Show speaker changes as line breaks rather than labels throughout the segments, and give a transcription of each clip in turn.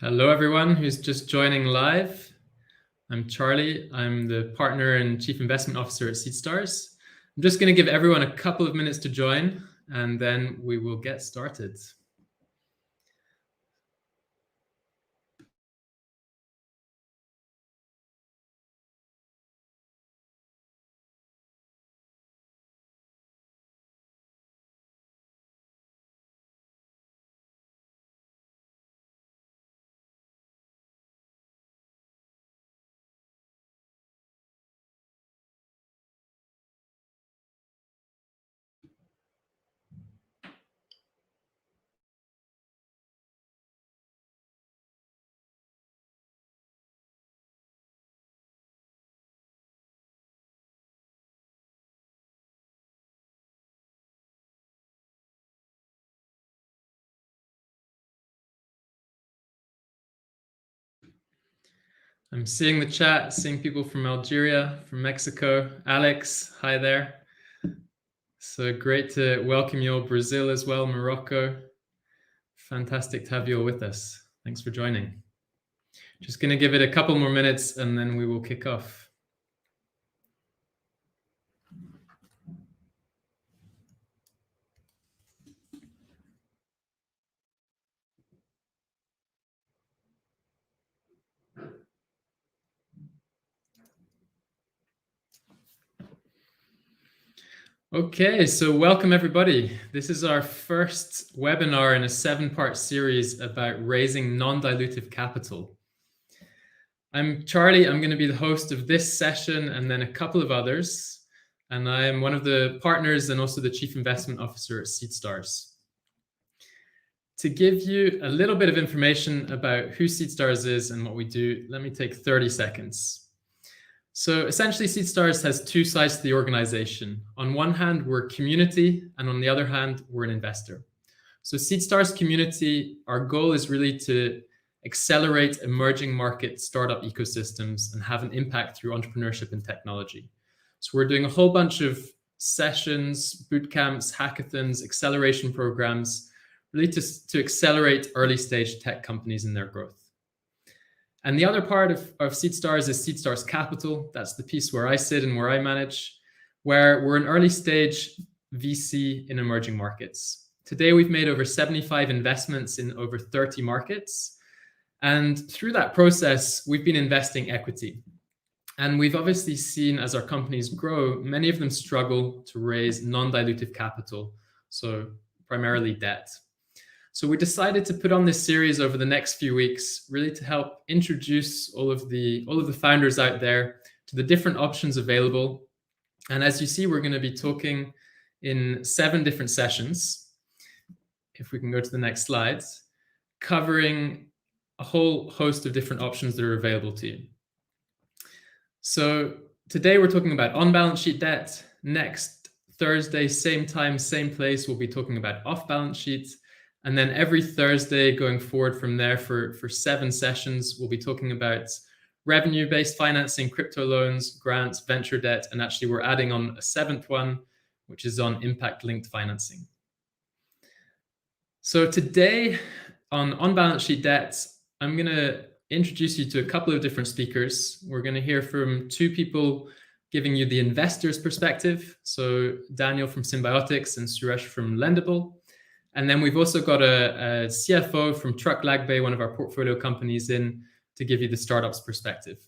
Hello, everyone who's just joining live. I'm Charlie. I'm the partner and chief investment officer at Seedstars. I'm just going to give everyone a couple of minutes to join, and then we will get started. I'm seeing the chat, seeing people from Algeria, from Mexico. Alex, hi there. So great to welcome you all. Brazil as well, Morocco. Fantastic to have you all with us. Thanks for joining. Just going to give it a couple more minutes and then we will kick off. Okay, so welcome everybody. This is our first webinar in a 7-part series about raising non-dilutive capital. I'm Charlie. I'm going to be the host of this session and then a couple of others. And I am one of the partners and also the chief investment officer at Seedstars. To give you a little bit of information about who Seedstars is and what we do, let me take 30 seconds. So essentially, Seedstars has two sides to the organization. On one hand, we're a community, and on the other hand, we're an investor. So Seedstars community, our goal is really to accelerate emerging market startup ecosystems and have an impact through entrepreneurship and technology. So we're doing a whole bunch of sessions, boot camps, hackathons, acceleration programs, really to accelerate early stage tech companies in their growth. And the other part of Seedstars is Seedstars Capital. That's the piece where I sit and where I manage, where we're an early stage VC in emerging markets. Today, we've made over 75 investments in over 30 markets. And through that process, we've been investing equity. And we've obviously seen as our companies grow, many of them struggle to raise non-dilutive capital, so primarily debt. So we decided to put on this series over the next few weeks, really to help introduce all of the founders out there to the different options available. And as you see, we're going to be talking in 7 different sessions. If we can go to the next slides, covering a whole host of different options that are available to you. So today we're talking about on-balance sheet debt. Next Thursday, same time, same place, we'll be talking about off-balance sheets. And then every Thursday going forward from there for 7 sessions, we'll be talking about revenue-based financing, crypto loans, grants, venture debt, and actually we're adding on a 7th one, which is on impact-linked financing. So today on balance sheet debt, I'm going to introduce you to a couple of different speakers. We're going to hear from 2 people giving you the investor's perspective. So Daniel from Symbiotics and Suresh from Lendable. And then we've also got a CFO from Lagbe, one of our portfolio companies, in to give you the startup's perspective.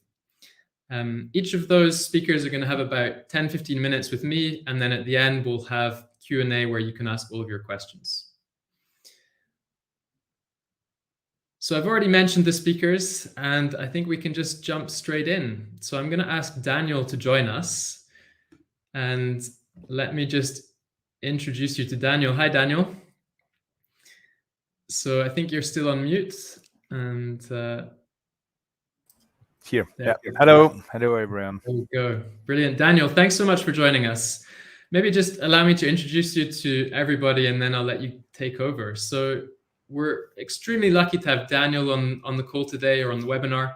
Each of those speakers are going to have about 10-15 minutes with me. And then at the end, we'll have Q&A where you can ask all of your questions. So I've already mentioned the speakers, and I think we can just jump straight in. So I'm going to ask Daniel to join us. And let me just introduce you to Daniel. Hi, Daniel. So I think you're still on mute, and
here. Yeah. Hello, everyone.
There we go. Brilliant, Daniel. Thanks so much for joining us. Maybe just allow me to introduce you to everybody, and then I'll let you take over. So we're extremely lucky to have Daniel on the call today or on the webinar.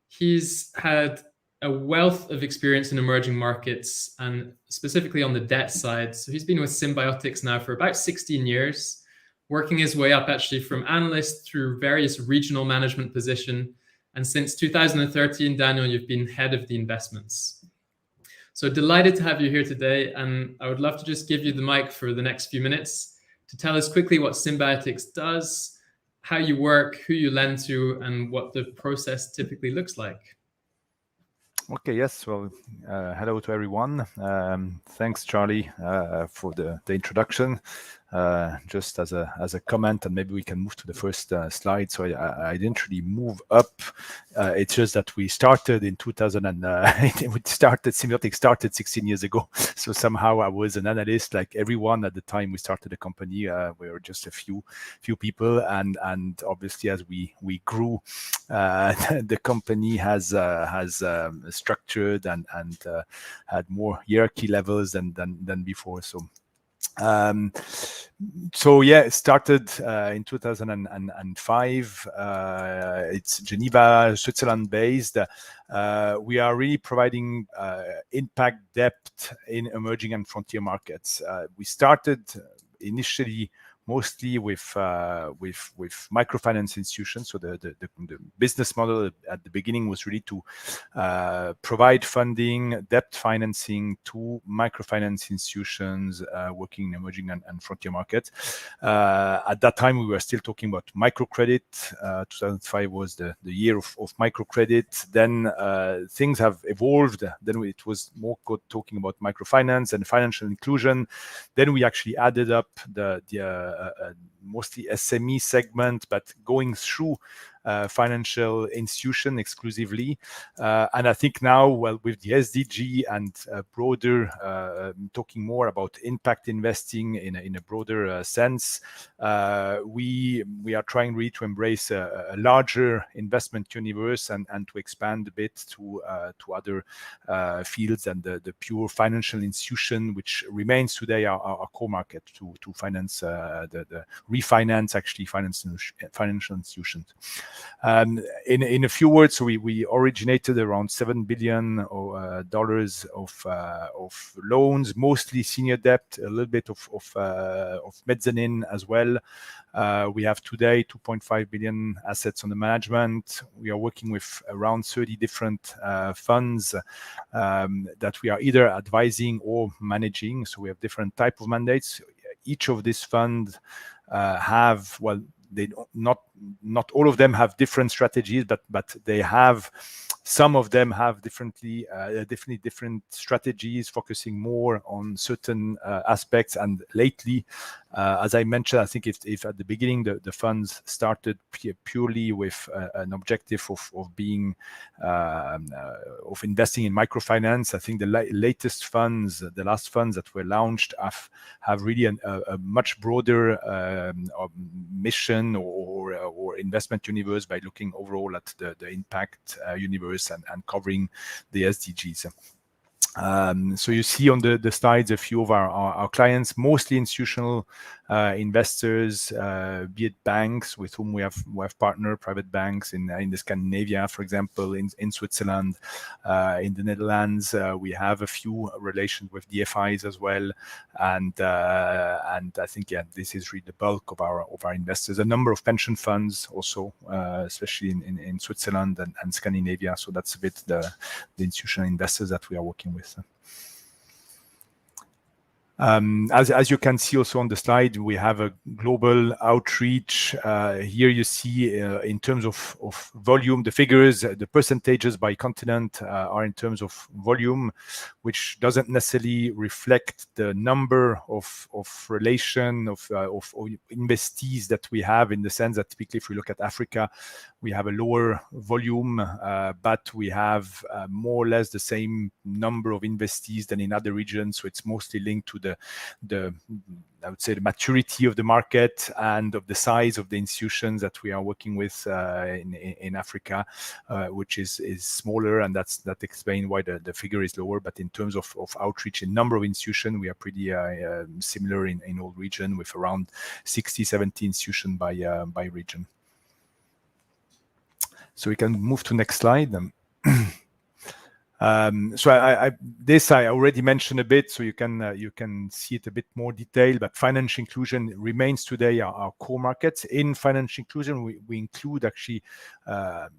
He's had a wealth of experience in emerging markets and specifically on the debt side. So he's been with Symbiotics now for about 16 years. working his way up actually from analyst through various regional management position. And since 2013, Daniel, you've been head of the investments. So delighted to have you here today. And I would love to just give you the mic for the next few minutes to tell us quickly what Symbiotics does, how you work, who you lend to, and what the process typically looks like.
Okay, yes. Well, hello to everyone. Thanks, Charlie, for the introduction. Just as a comment, and maybe we can move to the first slide. So I didn't really move up. It's just that we started in 2000 and Symbiotics started 16 years ago. So somehow I was an analyst like everyone at the time we started the company. We were just a few people, and obviously as we grew, the company has structured and had more hierarchy levels than before. So yeah, it started in 2005. It's Geneva, Switzerland based. We are really providing impact depth in emerging and frontier markets. We started initially mostly with microfinance institutions. So the business model at the beginning was really to provide funding, debt financing to microfinance institutions working in emerging and frontier markets. At that time, we were still talking about microcredit. 2005 was the year of microcredit. Then things have evolved. Then it was more talking about microfinance and financial inclusion. Then we actually added up the mostly SME segment, but going through financial institution exclusively. And I think now, well, with the SDG and broader, talking more about impact investing in a broader sense, we are trying really to embrace a larger investment universe and to expand a bit to other fields than the pure financial institution, which remains today our core market to finance the refinance actually financial institutions. In a few words, we originated around $7 billion of loans, mostly senior debt, a little bit of mezzanine as well. We have today 2.5 billion assets under management. We are working with around 30 different funds that we are either advising or managing. So we have different type of mandates. Each of these funds have, well, they not all of them have different strategies, but they have, some of them have definitely different strategies, focusing more on certain aspects. And lately, as I mentioned, I think if at the beginning the funds started purely with an objective of being of investing in microfinance, I think the latest funds, the last funds that were launched, have really a much broader mission or investment universe by looking overall at the impact universe and covering the SDGs. So you see on the slides a few of our clients, mostly institutional investors, be it banks with whom we have partnered, private banks in the Scandinavia, for example, in Switzerland, in the Netherlands. We have a few relations with DFIs as well, and I think this is really the bulk of our investors. A number of pension funds also, especially in Switzerland and Scandinavia. So that's a bit the institutional investors that we are working with. As you can see also on the slide, we have a global outreach. Here you see in terms of volume, the figures, the percentages by continent are in terms of volume, which doesn't necessarily reflect the number of relation of investees that we have, in the sense that typically if we look at Africa, we have a lower volume, but we have more or less the same number of investees than in other regions. So it's mostly linked to the I would say the maturity of the market and of the size of the institutions that we are working with in Africa, which is smaller, and that explains why the figure is lower. But in terms of outreach in number of institutions, we are pretty similar in all region, with around 60-70 institutions by region. So we can move to next slide. This I already mentioned a bit, so you can see it a bit more detail. But financial inclusion remains today our core markets. In financial inclusion, we include actually,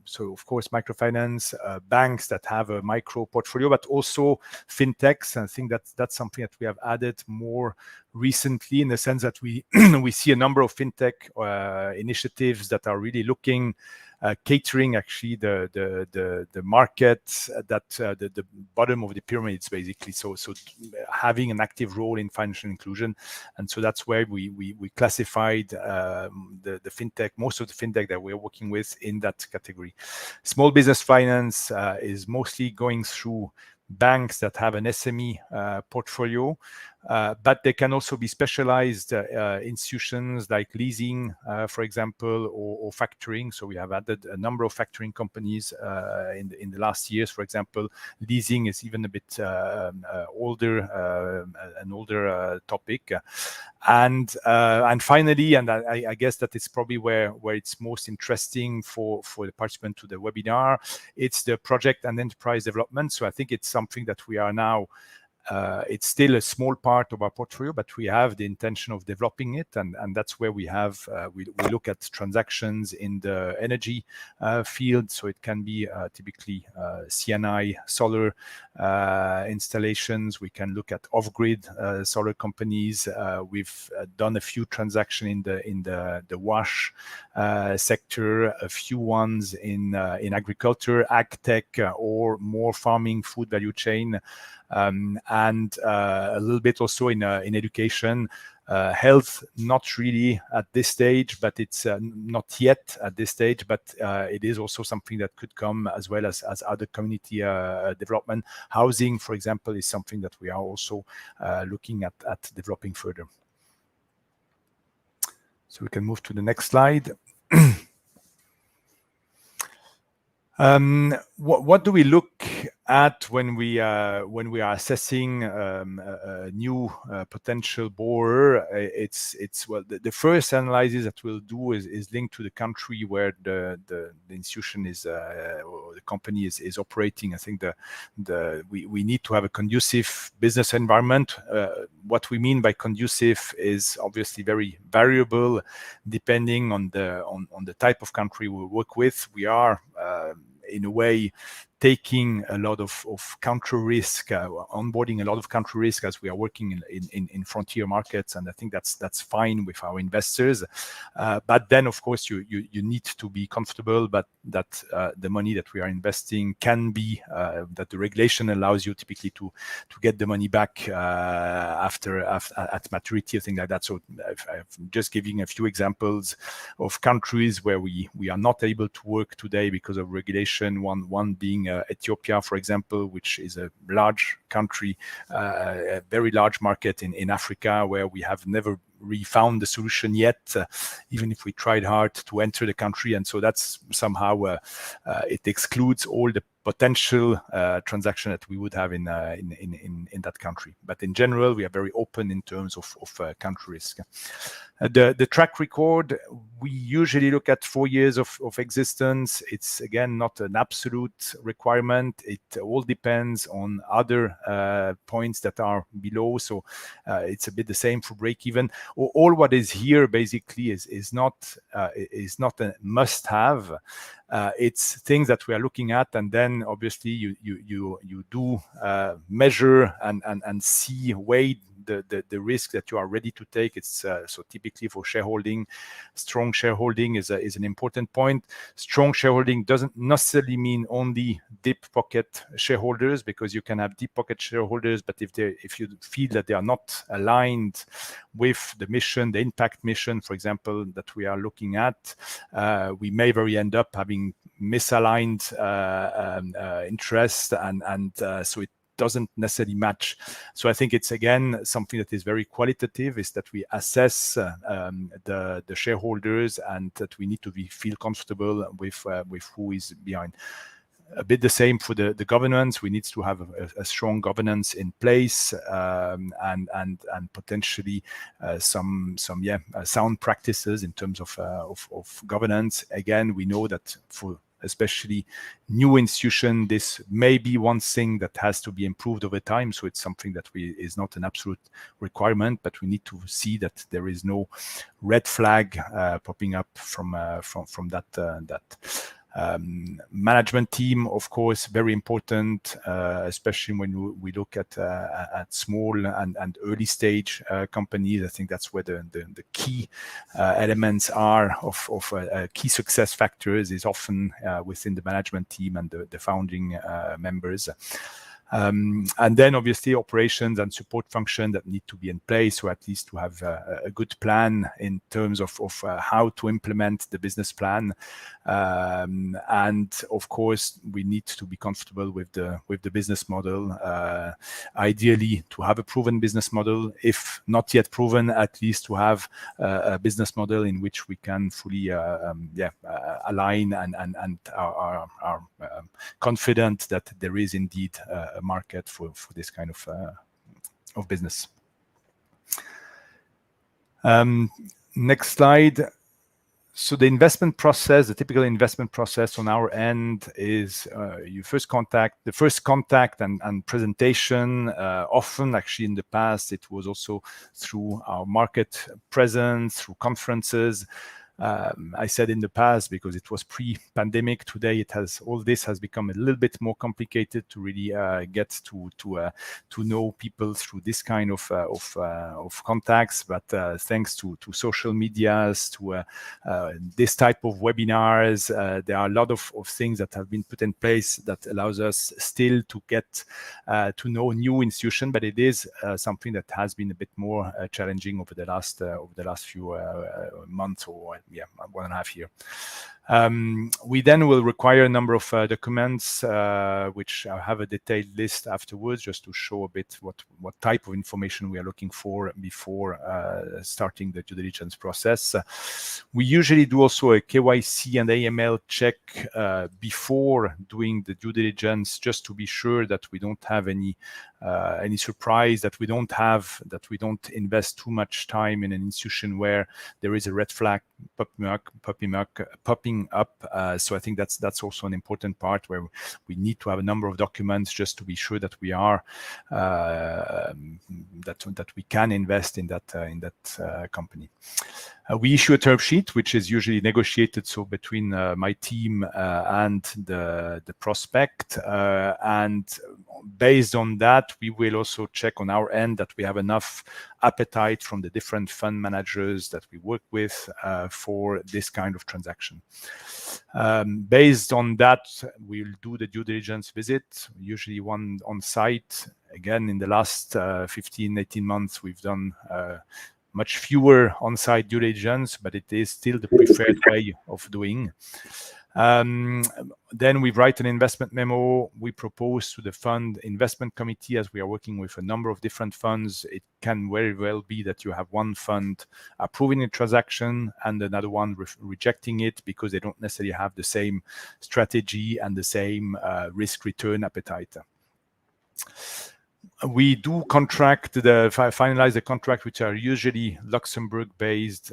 so of course microfinance, banks that have a micro portfolio, but also fintechs. I think that's something that we have added more recently, in the sense that we we see a number of fintech initiatives that are really looking, catering actually the market that the bottom of the pyramids, basically. So having an active role in financial inclusion, and so that's where we classified the fintech, most of the fintech that we're working with, in that category. Small business finance is mostly going through banks that have an SME portfolio, but they can also be specialized institutions like leasing, for example, or factoring. So we have added a number of factoring companies in the last years. For example, leasing is even a bit older topic. And finally, and I guess that is probably where it's most interesting for the participant to the webinar, it's the project and enterprise development. So I think it's something that we are now, it's still a small part of our portfolio, but we have the intention of developing it, and that's where we have we look at transactions in the energy field. So it can be typically CNI solar installations. We can look at off-grid solar companies. We've done a few transactions in the wash sector, a few ones in agriculture, ag tech, or more farming, food value chain. And a little bit also in education, health, not really at this stage, but it's not yet at this stage, but it is also something that could come, as well as other community development. Housing, for example, is something that we are also looking at developing further. So we can move to the next slide. What do we look at when we are assessing a new potential borrower? It's well, the first analysis that we'll do is linked to the country where the institution is or the company is operating. I think we need to have a conducive business environment. What we mean by conducive is obviously very variable depending on the type of country we work with. We are in a way taking a lot of country risk, onboarding a lot of country risk, as we are working in frontier markets, and I think that's fine with our investors. But then, of course, you need to be comfortable, but that the money that we are investing can be that the regulation allows you typically to get the money back at maturity, or things like that. So I'm just giving a few examples of countries where we are not able to work today because of regulation. One being Ethiopia, for example, which is a large country, a very large market in Africa, where we have never really found the solution yet, even if we tried hard to enter the country. And so that's somehow it excludes all the potential transaction that we would have in that country. But in general, we are very open in terms of country risk. The track record, we usually look at 4 years of existence. It's again not an absolute requirement. It all depends on other points that are below. So it's a bit the same for break even. All what is here basically is not a must-have. It's things that we are looking at, and then obviously you do measure and weigh the risk that you are ready to take. It's so typically for shareholding, strong shareholding is an important point. Strong shareholding doesn't necessarily mean only deep pocket shareholders, because you can have deep pocket shareholders, but if you feel that they are not aligned with the mission, the impact mission, for example, that we are looking at, we may very end up having misaligned interest, and so it doesn't necessarily match. So I think it's again something that is very qualitative, is that we assess the shareholders, and that we need to feel comfortable with who is behind. A bit the same for the governance. We need to have a strong governance in place, and potentially some sound practices in terms of governance. Again, we know that for especially new institution, this may be one thing that has to be improved over time. So it's something that is not an absolute requirement, but we need to see that there is no red flag popping up from that. Management team, of course, very important, especially when we look at small and early stage companies. I think that's where the key elements are of key success factors is often within the management team and the founding members. And then obviously operations and support function that need to be in place, or at least to have a good plan in terms of how to implement the business plan. And of course, we need to be comfortable with the business model. Ideally, to have a proven business model, if not yet proven, at least to have a business model in which we can fully align and are confident that there is indeed a market for this kind of business. Next slide. So the investment process, the typical investment process on our end is the first contact and presentation. Often, actually, in the past, it was also through our market presence, through conferences. I said in the past because it was pre-pandemic. Today, all this has become a little bit more complicated to really get to know people through this kind of contacts. But thanks to social medias, to this type of webinars, there are a lot of things that have been put in place that allows us still to get to know new institutions. But it is something that has been a bit more challenging over the last few months or 1.5 years. We then will require a number of documents, which I have a detailed list afterwards, just to show a bit what type of information we are looking for before starting the due diligence process. We usually do also a KYC and AML check before doing the due diligence, just to be sure that we don't have any surprise, that we don't invest too much time in an institution where there is a red flag popping up. So I think that's also an important part where we need to have a number of documents just to be sure that we are that we can invest in that company. We issue a term sheet, which is usually negotiated between my team and the prospect, and based on that, we will also check on our end that we have enough appetite from the different fund managers that we work with for this kind of transaction. Based on that, we'll do the due diligence visit, usually one on site. Again, in the last 15-18 months, we've done much fewer on-site due diligence, but it is still the preferred way of doing. Then we write an investment memo. We propose to the fund investment committee, as we are working with a number of different funds. It can very well be that you have one fund approving a transaction and another one rejecting it because they don't necessarily have the same strategy and the same risk-return appetite. We do finalize the contract, which are usually Luxembourg-based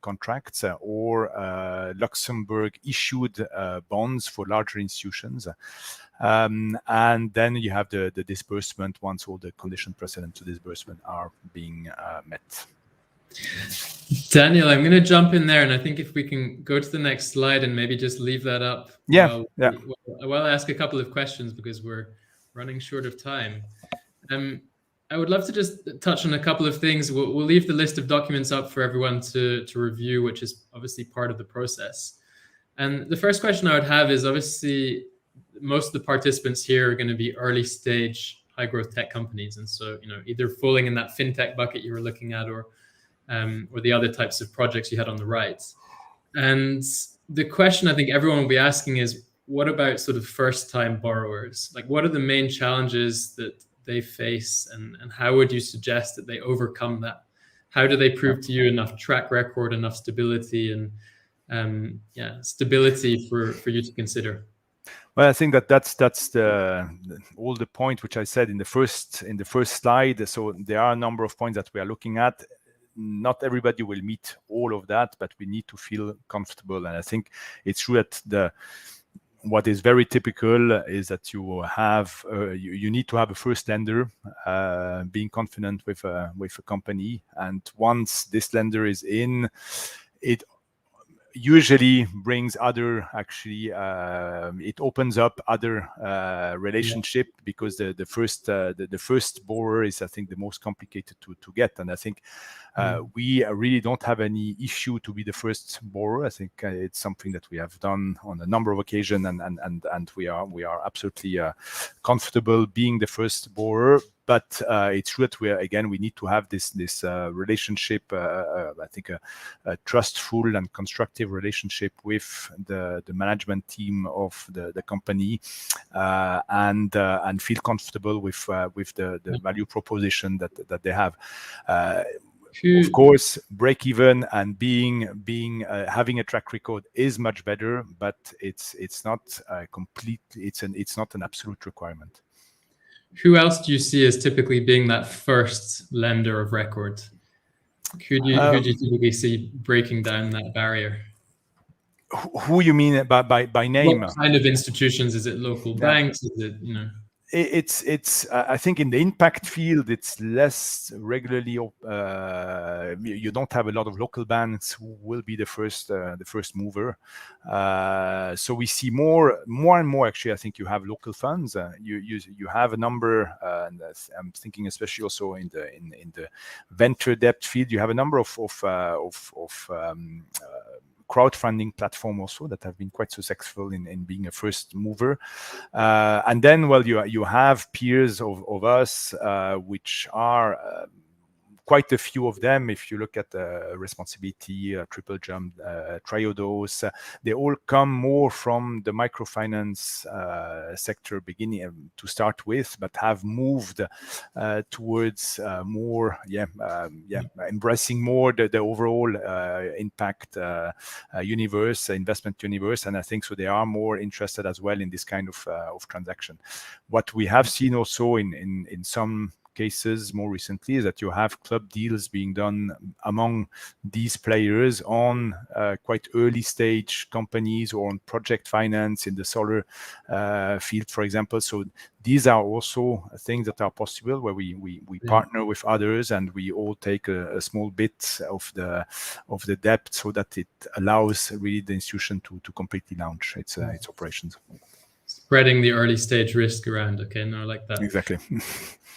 contracts or Luxembourg-issued bonds for larger institutions. And then you have the disbursement once all the conditions precedent to disbursement are being met.
Daniel, I'm going to jump in there, and I think if we can go to the next slide and maybe just leave that up while I ask a couple of questions, because we're running short of time. I would love to just touch on a couple of things. We'll leave the list of documents up for everyone to review, which is obviously part of the process. And the first question I would have is, obviously, most of the participants here are going to be early stage, high growth tech companies. And so, either falling in that fintech bucket you were looking at, or the other types of projects you had on the right. And the question I think everyone will be asking is, what about sort of first-time borrowers? Like, what are the main challenges that they face, and how would you suggest that they overcome that? How do they prove to you enough track record, enough stability, and stability for you to consider?
Well, I think that's all the point which I said in the first slide. So there are a number of points that we are looking at. not everybody will meet all of that, but we need to feel comfortable. And I think it's true that what is very typical is that you have you need to have a first lender being confident with a company, and once this lender is in, it usually brings other it opens up other relationship, because the first borrower is, I think, the most complicated to get. And I think we really don't have any issue to be the first borrower. I think it's something that we have done on a number of occasions, and we are absolutely comfortable being the first borrower. But it's true that we need to have this relationship. I think a trustful and constructive relationship with the management team of the company, and feel comfortable with the value proposition that they have. Of course, break even and having a track record is much better, but it's not complete. It's not an absolute requirement.
Who else do you see as typically being that first lender of record? Who do you typically see breaking down that barrier?
Who you mean by name?
What kind of institutions? Is it local banks? Is it,
It's I think in the impact field, it's less regularly. You don't have a lot of local banks who will be the first mover. So we see more and more. Actually, I think you have local funds. You have a number, and I'm thinking especially also in the venture debt field. You have a number of crowdfunding platform also that have been quite successful in being a first mover. And then, you have peers of us, which are quite a few of them. If you look at Responsibility, Triple Jump, Triodos, they all come more from the microfinance sector beginning to start with, but have moved towards more, embracing more the overall impact universe, investment universe. And I think so they are more interested as well in this kind of transaction. What we have seen also in some cases more recently is that you have club deals being done among these players on quite early stage companies, or on project finance in the solar field, for example. So these are also things that are possible, where we partner with others, and we all take a small bit of the debt, so that it allows really the institution to completely launch its operations.
Spreading the early stage risk around. Okay, no, I like that.
Exactly.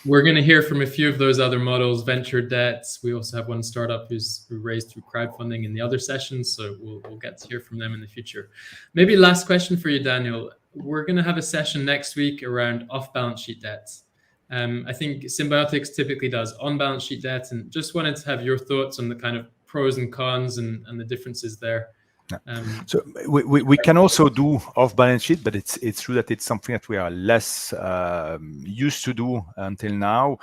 We're going to hear from a few of those other models, venture debts. We also have one startup who raised through crowdfunding in the other sessions, so we'll get to hear from them in the future. Maybe last question for you, Daniel. We're going to have a session next week around off-balance sheet debts. I think Symbiotics typically does on-balance sheet debts, and just wanted to have your thoughts on the kind of pros and cons and the differences there.
So we can also do off balance sheet, but it's true that it's something that we are less used to do until now.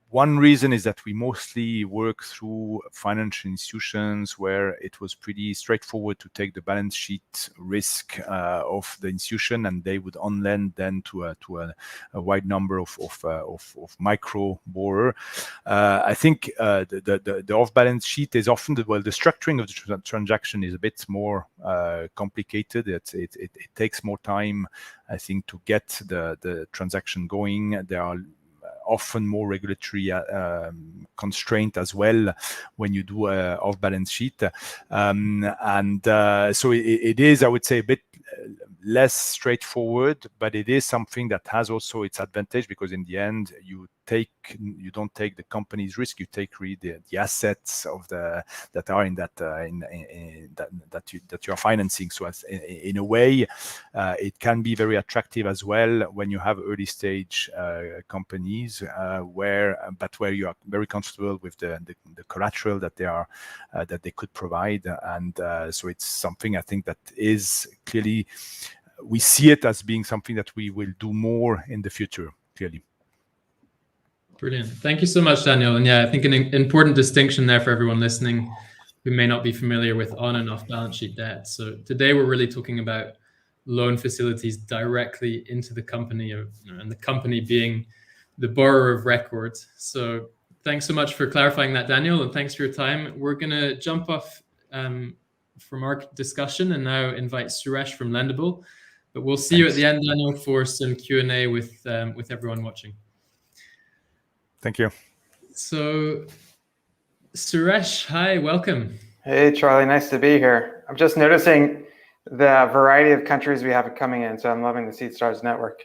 One reason is that we mostly work through financial institutions where it was pretty straightforward to take the balance sheet risk of the institution, and they would on-lend then to a wide number of micro borrower. I think the off-balance sheet is often the structuring of the transaction is a bit more complicated. It takes more time, I think, to get the transaction going. There are often more regulatory constraint as well when you do off-balance sheet. So it is, I would say, a bit less straightforward, but it is something that has also its advantage, because in the end you don't take the company's risk, you take really the assets of that are in that you are financing. So in a way, it can be very attractive as well when you have early stage companies where you are very comfortable with the collateral that they could provide, and so it's something I think that is clearly, we see it as being something that we will do more in the future, clearly.
Brilliant. Thank you so much, Daniel. And I think an important distinction there for everyone listening who may not be familiar with on and off balance sheet debt. So today we're really talking about loan facilities directly into the company, and the company being the borrower of record. So Thanks so much for clarifying that, Daniel, and thanks for your time. We're going to jump off from our discussion and now invite Suresh from Lendable. But we'll see you at the end, Daniel, for some Q&A with everyone watching.
Thank you.
So, Suresh, hi, welcome.
Hey, Charlie, nice to be here. I'm just noticing the variety of countries we have coming in, so I'm loving the Seedstars network.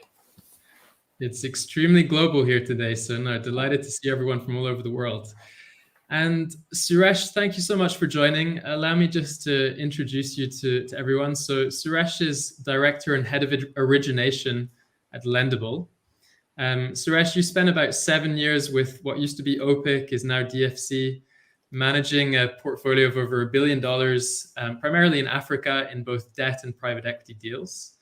It's extremely global here today, so no, delighted to see everyone from all over the world. And Suresh, thank you so much for joining. Allow me just to introduce you to everyone. So Suresh is Director and Head of Origination at Lendable. Suresh, you spent about 7 years with what used to be OPIC, is now DFC, managing a portfolio of over $1 billion, primarily in Africa in both debt and private equity deals.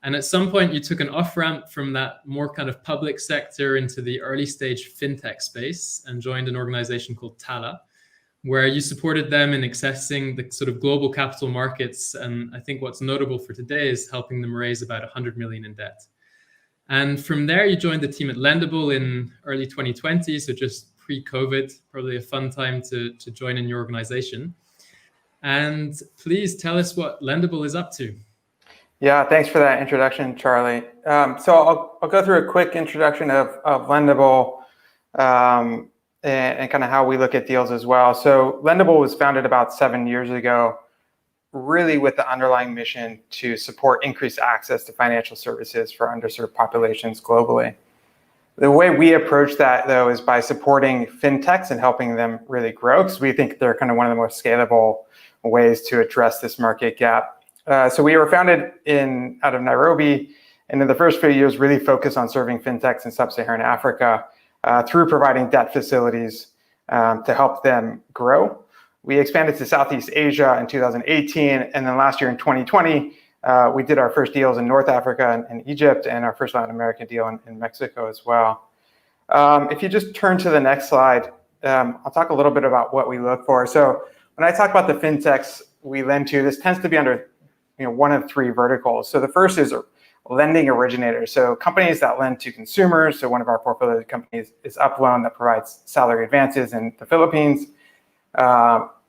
And at some point, you took an off-ramp from that more kind of public sector into the early stage fintech space and joined an organization called Tala, where you supported them in accessing the sort of global capital markets. And I think what's notable for today is helping them raise about 100 million in debt. And from there, you joined the team at Lendable in early 2020, so just pre-COVID, probably a fun time to join in your organization. And please tell us what Lendable is up to.
Yeah, thanks for that introduction, Charlie. So I'll go through a quick introduction of Lendable and kind of how we look at deals as well. So Lendable was founded about 7 years ago, really with the underlying mission to support increased access to financial services for underserved populations globally. The way we approach that, though, is by supporting fintechs and helping them really grow, because we think they're kind of one of the most scalable ways to address this market gap. So we were founded out of Nairobi, and in the first few years really focused on serving fintechs in sub-Saharan Africa through providing debt facilities to help them grow. We expanded to Southeast Asia in 2018, and then last year in 2020, we did our first deals in North Africa and Egypt, and our first Latin American deal in Mexico as well. If you just turn to the next slide, I'll talk a little bit about what we look for. So when I talk about the fintechs we lend to, this tends to be under one of three verticals. So the first is lending originators. So companies that lend to consumers. So one of our portfolio companies is Uploan, that provides salary advances in the Philippines,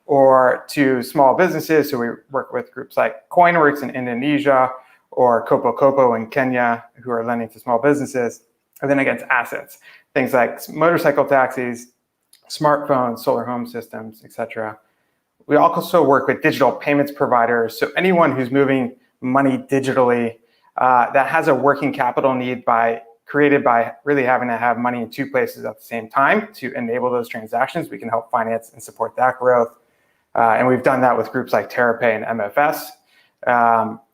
or to small businesses. So we work with groups like Coinworks in Indonesia or Kopo Kopo in Kenya, who are lending to small businesses. And then against assets, things like motorcycle taxis, smartphones, solar home systems, etc. We also work with digital payments providers. So anyone who's moving money digitally that has a working capital need created by really having to have money in two places at the same time to enable those transactions, we can help finance and support that growth. And we've done that with groups like TerraPay and MFS.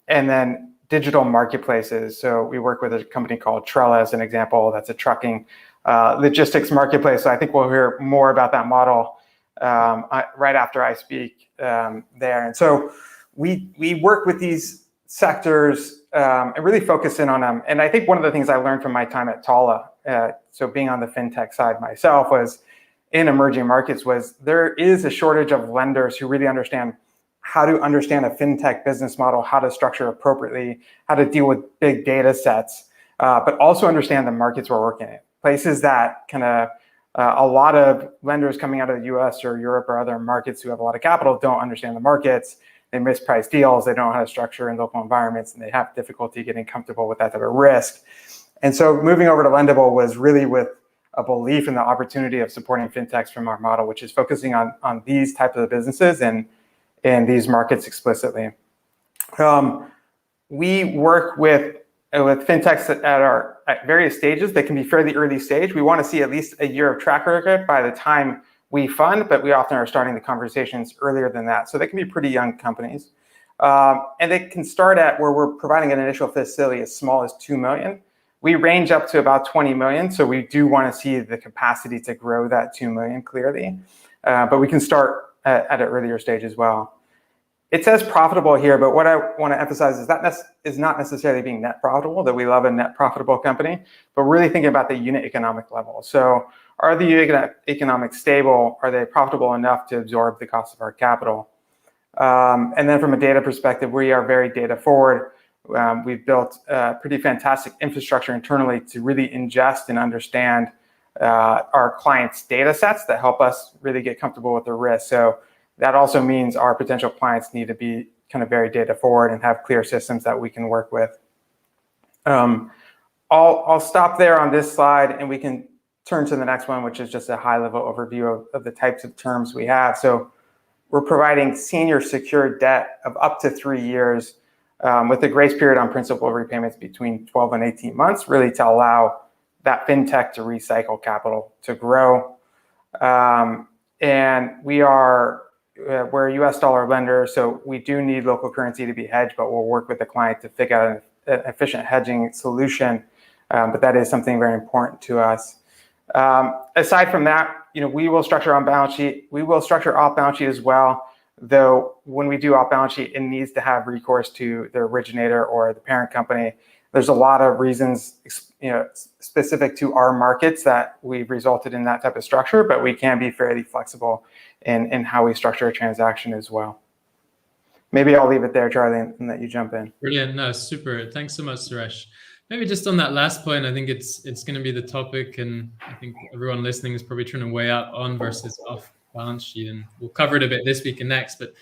And then digital marketplaces. So we work with a company called Trella as an example. That's a trucking logistics marketplace. So I think we'll hear more about that model right after I speak there. And so we work with these sectors and really focus in on them. And I think one of the things I learned from my time at Tala, so being on the fintech side myself, was in emerging markets, was there is a shortage of lenders who really understand how to understand a fintech business model, how to structure appropriately, how to deal with big data sets, but also understand the markets we're working in. Places that kind of a lot of lenders coming out of the US or Europe or other markets who have a lot of capital don't understand the markets. They misprice deals, they don't know how to structure in local environments, and they have difficulty getting comfortable with that type of risk. And so moving over to Lendable was really with a belief in the opportunity of supporting fintechs from our model, which is focusing on these types of businesses and these markets explicitly. We work with fintechs at various stages. They can be fairly early stage. We want to see at least a year of track record by the time we fund, but we often are starting the conversations earlier than that. So they can be pretty young companies. And they can start at where we're providing an initial facility as small as 2 million. We range up to about 20 million. So we do want to see the capacity to grow that 2 million clearly. But we can start at an earlier stage as well. It says profitable here, but what I want to emphasize is that is not necessarily being net profitable, that we love a net profitable company, but really thinking about the unit economic level. So are the unit economics stable? Are they profitable enough to absorb the cost of our capital? And then from a data perspective, we are very data forward. We've built a pretty fantastic infrastructure internally to really ingest and understand our clients' data sets that help us really get comfortable with the risk. So that also means our potential clients need to be kind of very data forward and have clear systems that we can work with. I'll stop there on this slide, and we can turn to the next one, which is just a high-level overview of the types of terms we have. So we're providing senior secured debt of up to 3 years with a grace period on principal repayments between 12 and 18 months, really to allow that fintech to recycle capital to grow. And we're a US dollar lender, so we do need local currency to be hedged, but we'll work with the client to figure out an efficient hedging solution. But that is something very important to us. Aside from that, we will structure on balance sheet. We will structure off balance sheet as well. Though when we do off balance sheet, it needs to have recourse to the originator or the parent company. There's a lot of reasons, specific to our markets that we've resulted in that type of structure, but we can be fairly flexible in how we structure a transaction as well. Maybe I'll leave it there, Charlie, and let you jump in.
Brilliant. No, super. Thanks so much, Suresh. Maybe just on that last point, I think it's going to be the topic, and I think everyone listening is probably trying to weigh out on versus off balance sheet, and we'll cover it a bit this week and next. But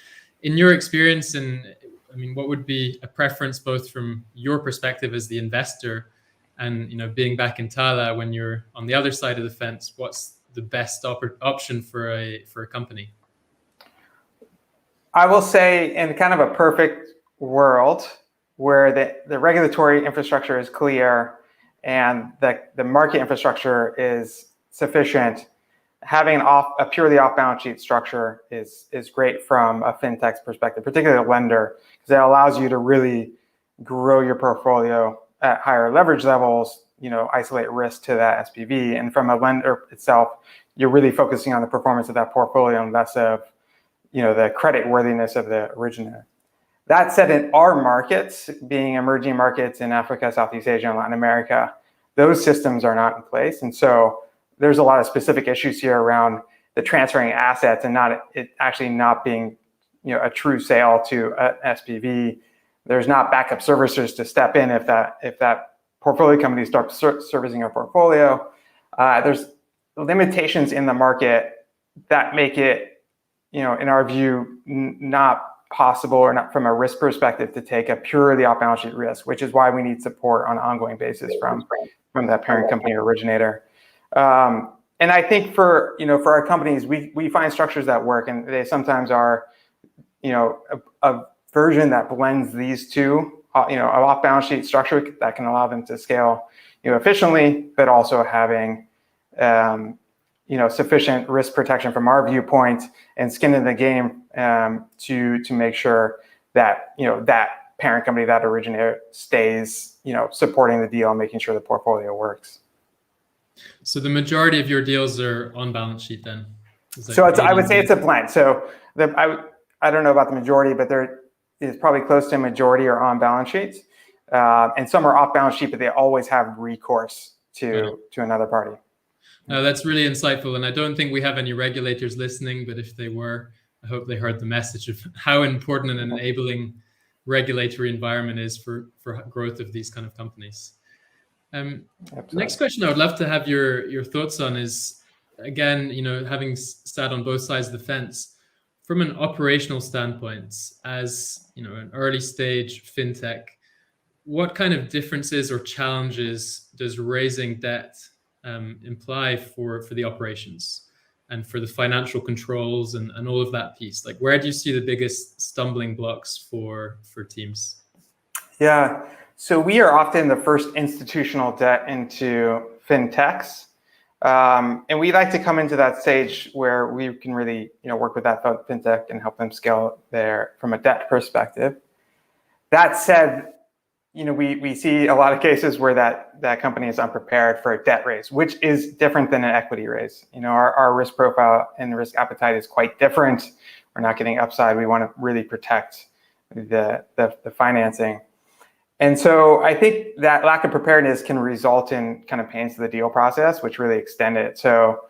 in your experience, and I mean, what would be a preference both from your perspective as the investor and being back in Tala when you're on the other side of the fence? What's the best option for a company?
I will say, in kind of a perfect world where the regulatory infrastructure is clear and the market infrastructure is sufficient, having a purely off-balance sheet structure is great from a fintech's perspective, particularly a lender, because it allows you to really grow your portfolio at higher leverage levels, isolate risk to that SPV. And from a lender itself, you're really focusing on the performance of that portfolio and less of the credit worthiness of the originator. That said, in our markets, being emerging markets in Africa, Southeast Asia, and Latin America, those systems are not in place. And so there's a lot of specific issues here around the transferring assets and it actually not being a true sale to an SPV. There's not backup servicers to step in if that portfolio company starts servicing a portfolio. There's limitations in the market that make it, in our view, not possible or not from a risk perspective to take a purely off-balance sheet risk, which is why we need support on an ongoing basis from that parent company or originator. And I think for our companies, we find structures that work, and they sometimes are, a version that blends these two, an off-balance sheet structure that can allow them to scale, efficiently, but also having, sufficient risk protection from our viewpoint and skin in the game to make sure that that parent company, that originator, stays supporting the deal and making sure the portfolio works. So
the majority of your deals are on balance sheet then?
So I would say it's a blend. So I don't know about the majority, but there is probably close to a majority are on balance sheets, and some are off balance sheet, but they always have recourse to another party.
No, that's really insightful, and I don't think we have any regulators listening, but if they were, I hope they heard the message of how important an enabling regulatory environment is for growth of these kind of companies. Next question I would love to have your thoughts on is, again, having sat on both sides of the fence, from an operational standpoint, as an early stage fintech, what kind of differences or challenges does raising debt imply for the operations and for the financial controls and all of that piece? Like, where do you see the biggest stumbling blocks for teams?
Yeah, so we are often the first institutional debt into fintechs. And we like to come into that stage where we can really, work with that fintech and help them scale there from a debt perspective. That said, we see a lot of cases where that company is unprepared for a debt raise, which is different than an equity raise. Our risk profile and risk appetite is quite different. We're not getting upside. We want to really protect the financing. And so I think that lack of preparedness can result in kind of pains to the deal process, which really extend it. So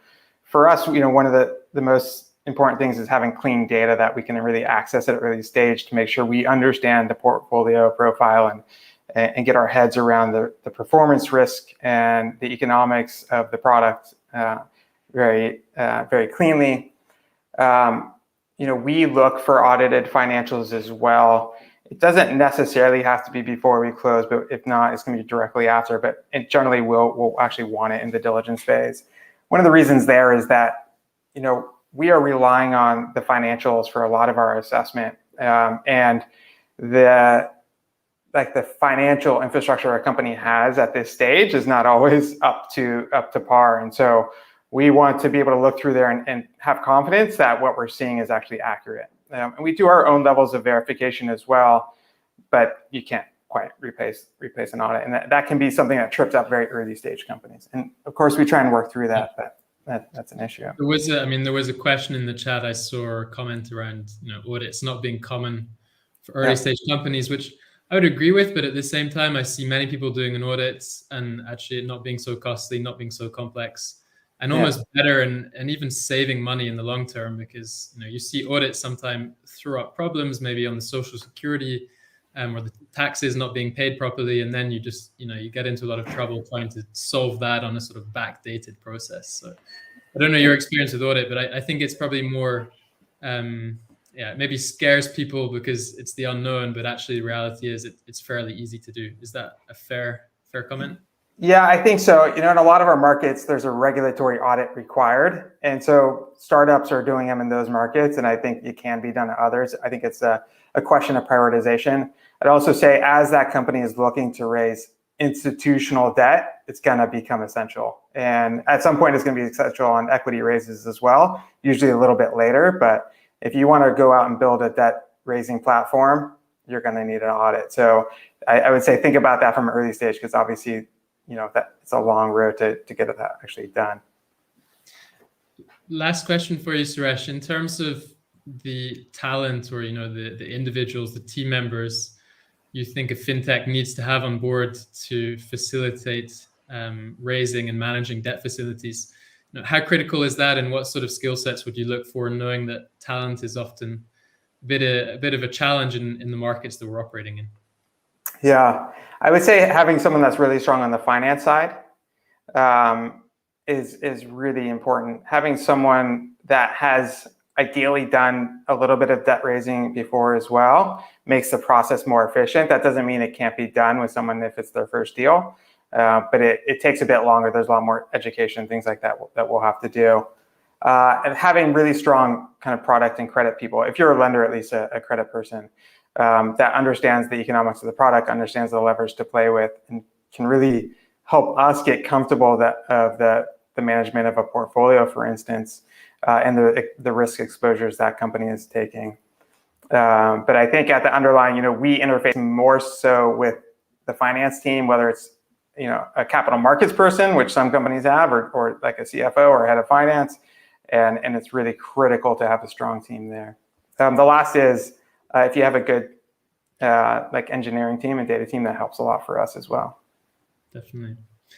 for us, one of the most important things is having clean data that we can really access at an early stage to make sure we understand the portfolio profile and get our heads around the performance risk and the economics of the product very cleanly. We look for audited financials as well. It doesn't necessarily have to be before we close, but if not, it's going to be directly after. But generally, we'll actually want it in the diligence phase. One of the reasons there is that, we are relying on the financials for a lot of our assessment, and the financial infrastructure a company has at this stage is not always up to par. And so we want to be able to look through there and have confidence that what we're seeing is actually accurate. And we do our own levels of verification as well, but you can't quite replace an audit. And that can be something that trips up very early stage companies. And of course, we try and work through that, but that's an issue.
There was a question in the chat. I saw a comment around, audits not being common for early stage companies, which I would agree with, but at the same time, I see many people doing an audit and actually it not being so costly, not being so complex, and almost better and even saving money in the long term, because you see audits sometimes throw up problems, maybe on the social security or the taxes not being paid properly, and then you just you get into a lot of trouble trying to solve that on a sort of backdated process. So I don't know your experience with audit, but I think it's probably more maybe scares people because it's the unknown, but actually the reality is it's fairly easy to do. Is that a fair comment?
Yeah, I think so. In a lot of our markets, there's a regulatory audit required. And so startups are doing them in those markets. And I think it can be done in others. I think it's a question of prioritization. I'd also say as that company is looking to raise institutional debt, it's going to become essential. And at some point, it's going to be essential on equity raises as well, usually a little bit later. But if you want to go out and build a debt raising platform, you're going to need an audit. So I would say think about that from an early stage, because obviously, that it's a long road to get that actually done.
Last question for you, Suresh. In terms of the talent or the individuals, the team members you think a fintech needs to have on board to facilitate raising and managing debt facilities, how critical is that, and what sort of skill sets would you look for, knowing that talent is often a bit of a challenge in the markets that we're operating in?
Yeah, I would say having someone that's really strong on the finance side is really important. Having someone that has ideally done a little bit of debt raising before as well makes the process more efficient. That doesn't mean it can't be done with someone if it's their first deal, but it takes a bit longer. There's a lot more education, things like that we'll have to do. And having really strong kind of product and credit people, if you're a lender, at least a credit person, that understands the economics of the product, understands the levers to play with, and can really help us get comfortable of the management of a portfolio, for instance, and the risk exposures that company is taking. But I think at the underlying, we interface more so with the finance team, whether it's a capital markets person, which some companies have, or like a CFO or head of finance, and it's really critical to have a strong team there. The last is if you have a good engineering team and data team, that helps a lot for us as well.
Definitely.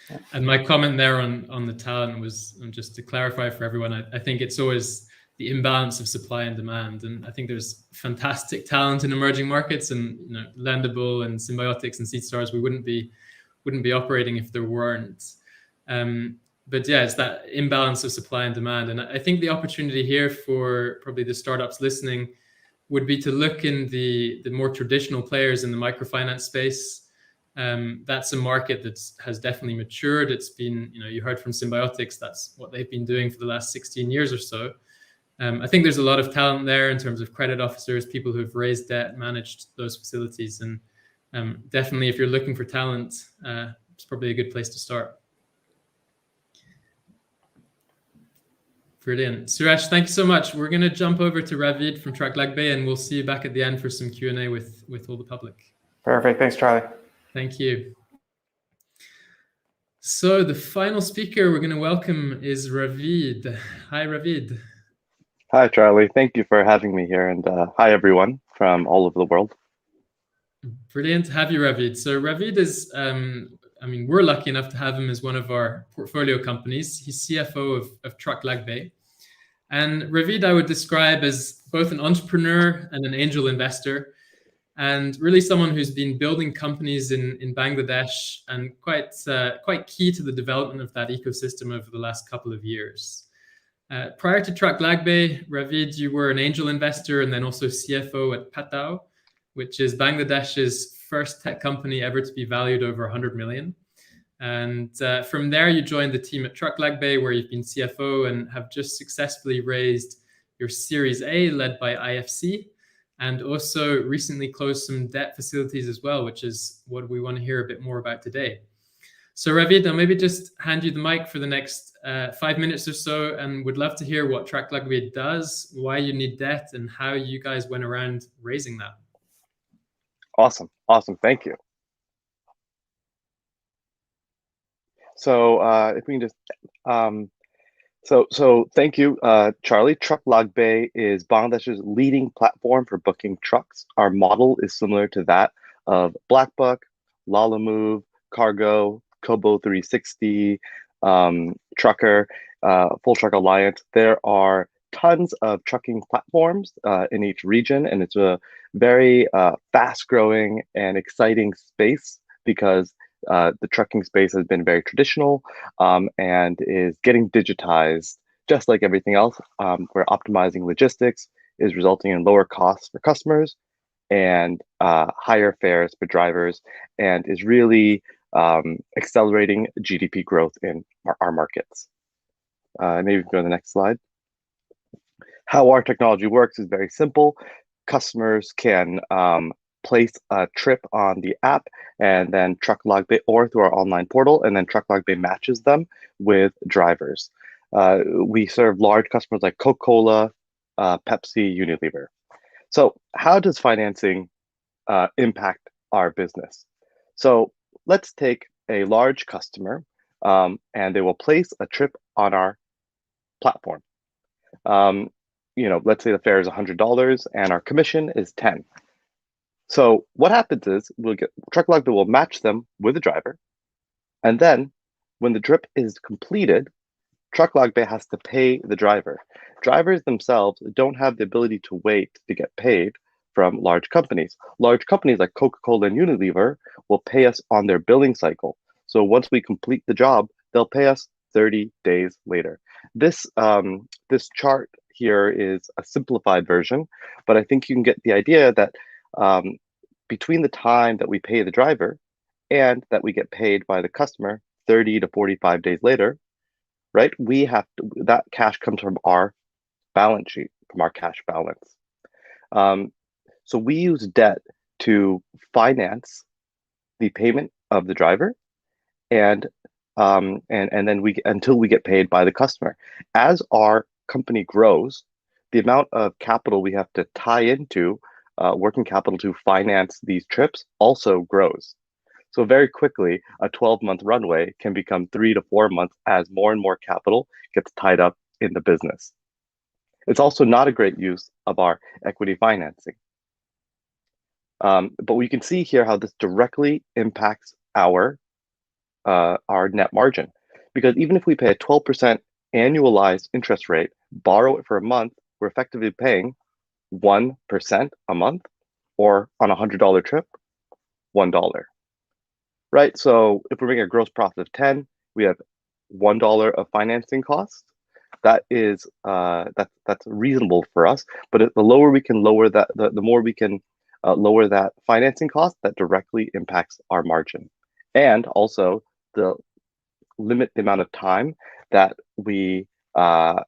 Yeah. And my comment there on the talent was, just to clarify for everyone, I think it's always the imbalance of supply and demand. And I think there's fantastic talent in emerging markets, and Lendable and Symbiotics and Seedstars, we wouldn't be operating if there weren't. But yeah, it's that imbalance of supply and demand. And I think the opportunity here for probably the startups listening would be to look in the more traditional players in the microfinance space. That's a market that has definitely matured. It's been, you heard from Symbiotics, that's what they've been doing for the last 16 years or so. I think there's a lot of talent there in terms of credit officers, people who've raised debt, managed those facilities. And definitely, if you're looking for talent, it's probably a good place to start. Brilliant. Suresh, thank you so much. We're going to jump over to Ravid from Lagbe, and we'll see you back at the end for some Q&A with all the public.
Perfect. Thanks, Charlie.
Thank you. So the final speaker we're going to welcome is Ravid. Hi, Ravid.
Hi, Charlie. Thank you for having me here. And hi, everyone from all over the world.
Brilliant to have you, Ravid. So Ravid is, we're lucky enough to have him as one of our portfolio companies. He's CFO of Lagbe. And Ravid, I would describe as both an entrepreneur and an angel investor. and really someone who's been building companies in Bangladesh and quite key to the development of that ecosystem over the last couple of years. Prior to Lagbe, Ravid, you were an angel investor and then also CFO at Patao, which is Bangladesh's first tech company ever to be valued over 100 million. And from there, you joined the team at Lagbe, where you've been CFO and have just successfully raised your Series A, led by IFC, and also recently closed some debt facilities as well, which is what we want to hear a bit more about today. So Ravid, I'll maybe just hand you the mic for the next 5 minutes or so, and would love to hear what Lagbe does, why you need debt, and how you guys went around raising that.
Awesome. Thank you. So if we can just, so thank you, Charlie. Lagbe is Bangladesh's leading platform for booking trucks. Our model is similar to that of Blackbook, Lalamove, Cargo, Kobo 360, Trucker, Full Truck Alliance. There are tons of trucking platforms in each region, and it's a very fast-growing and exciting space because the trucking space has been very traditional and is getting digitized just like everything else, where optimizing logistics is resulting in lower costs for customers and higher fares for drivers, and is really accelerating GDP growth in our markets. Maybe we can go to the next slide. How our technology works is very simple. Customers can place a trip on the app and then Lagbe, or through our online portal, and then Lagbe matches them with drivers. We serve large customers like Coca-Cola, Pepsi, Unilever. So how does financing impact our business? So let's take a large customer and they will place a trip on our platform. Let's say the fare is $100 and our commission is 10. So what happens is Lagbe will match them with a driver, and then when the trip is completed, Lagbe has to pay the driver. Drivers themselves don't have the ability to wait to get paid from large companies. Large companies like Coca-Cola and Unilever will pay us on their billing cycle. So once we complete the job, they'll pay us 30 days later. This chart here is a simplified version, but I think you can get the idea that between the time that we pay the driver and that we get paid by the customer 30 to 45 days later, right? That cash comes from our balance sheet, from our cash balance. So we use debt to finance the payment of the driver, and then until we get paid by the customer. As our company grows, the amount of capital we have to tie into working capital to finance these trips also grows. So very quickly, a 12-month runway can become 3 to 4 months as more and more capital gets tied up in the business. It's also not a great use of our equity financing. But we can see here how this directly impacts our net margin. Because even if we pay a 12% annualized interest rate, borrow it for a month, we're effectively paying 1% a month, or on a $100 trip, $1. Right? So if we're making a gross profit of 10, we have $1 of financing costs. That is that's reasonable for us. But the lower we can lower that, the more we can lower that financing cost, that directly impacts our margin, and also the limit the amount of time that we hold